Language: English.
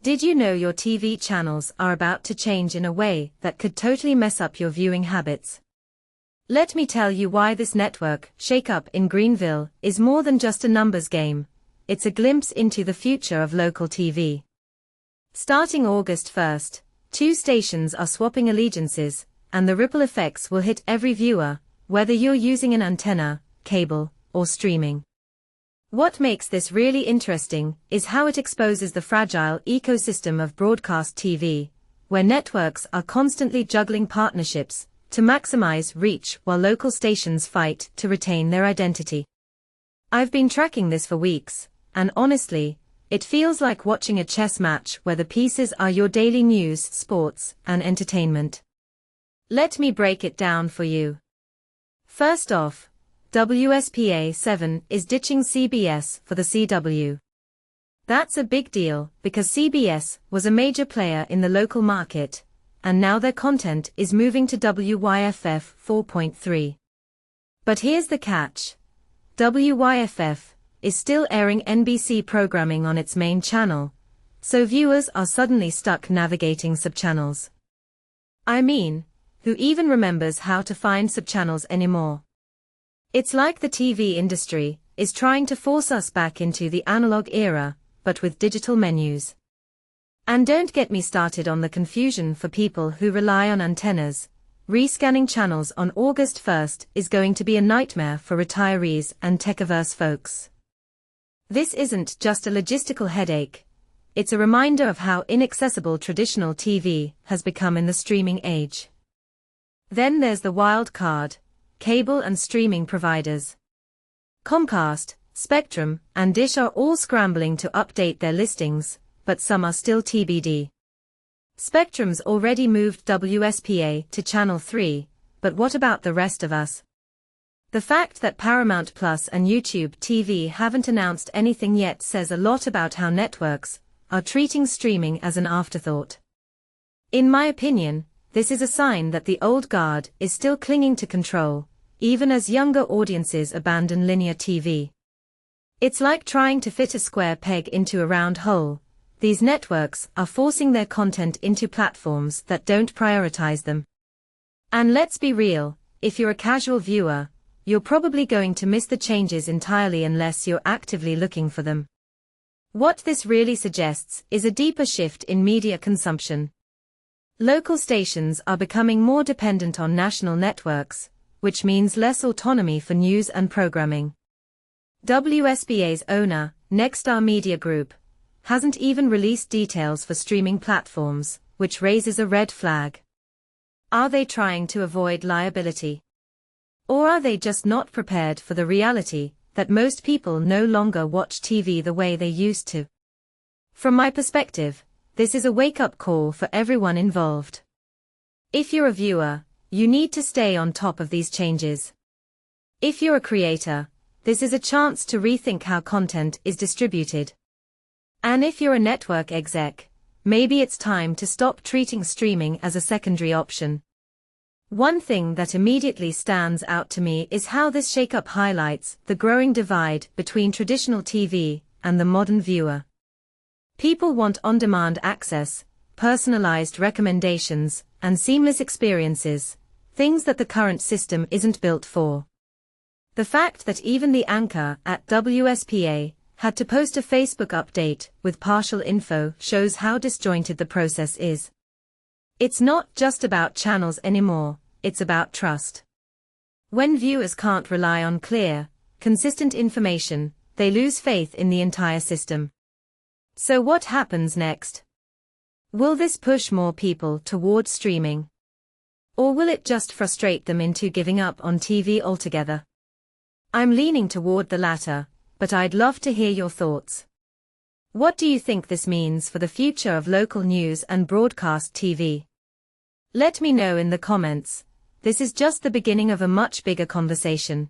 Did you know your TV channels are about to change in a way that could totally mess up your viewing habits? Let me tell you why this network shake-up in Greenville is more than just a numbers game. It's a glimpse into the future of local TV. Starting August 1st, 2 stations are swapping allegiances, and the ripple effects will hit every viewer, whether you're using an antenna, cable, or streaming. What makes this really interesting is how it exposes the fragile ecosystem of broadcast TV, where networks are constantly juggling partnerships to maximize reach while local stations fight to retain their identity. I've been tracking this for weeks, and honestly, it feels like watching a chess match where the pieces are your daily news, sports, and entertainment. Let me break it down for you. First off, WSPA 7 is ditching CBS for the CW. That's a big deal because CBS was a major player in the local market, and now their content is moving to WYFF 4.3. But here's the catch. WYFF is still airing NBC programming on its main channel, so viewers are suddenly stuck navigating subchannels. I mean, who even remembers how to find subchannels anymore? It's like the TV industry is trying to force us back into the analog era, but with digital menus. And don't get me started on the confusion for people who rely on antennas. Rescanning channels on August 1st is going to be a nightmare for retirees and tech-averse folks. This isn't just a logistical headache, it's a reminder of how inaccessible traditional TV has become in the streaming age. Then there's the wild card. Cable and streaming providers. Comcast, Spectrum, and Dish are all scrambling to update their listings, but some are still TBD. Spectrum's already moved WSPA to Channel 3, but what about the rest of us? The fact that Paramount Plus and YouTube TV haven't announced anything yet says a lot about how networks are treating streaming as an afterthought. In my opinion, this is a sign that the old guard is still clinging to control, even as younger audiences abandon linear TV. It's like trying to fit a square peg into a round hole. These networks are forcing their content into platforms that don't prioritize them. And let's be real, if you're a casual viewer, you're probably going to miss the changes entirely unless you're actively looking for them. What this really suggests is a deeper shift in media consumption. Local stations are becoming more dependent on national networks, which means less autonomy for news and programming. WSPA's owner, Nexstar Media Group, hasn't even released details for streaming platforms, which raises a red flag. Are they trying to avoid liability? Or are they just not prepared for the reality that most people no longer watch TV the way they used to? From my perspective, this is a wake-up call for everyone involved. If you're a viewer, you need to stay on top of these changes. If you're a creator, this is a chance to rethink how content is distributed. And if you're a network exec, maybe it's time to stop treating streaming as a secondary option. One thing that immediately stands out to me is how this shake-up highlights the growing divide between traditional TV and the modern viewer. People want on-demand access, personalized recommendations, and seamless experiences, things that the current system isn't built for. The fact that even the anchor at WSPA had to post a Facebook update with partial info shows how disjointed the process is. It's not just about channels anymore, it's about trust. When viewers can't rely on clear, consistent information, they lose faith in the entire system. So what happens next? Will this push more people toward streaming? Or will it just frustrate them into giving up on TV altogether? I'm leaning toward the latter, but I'd love to hear your thoughts. What do you think this means for the future of local news and broadcast TV? Let me know in the comments. This is just the beginning of a much bigger conversation.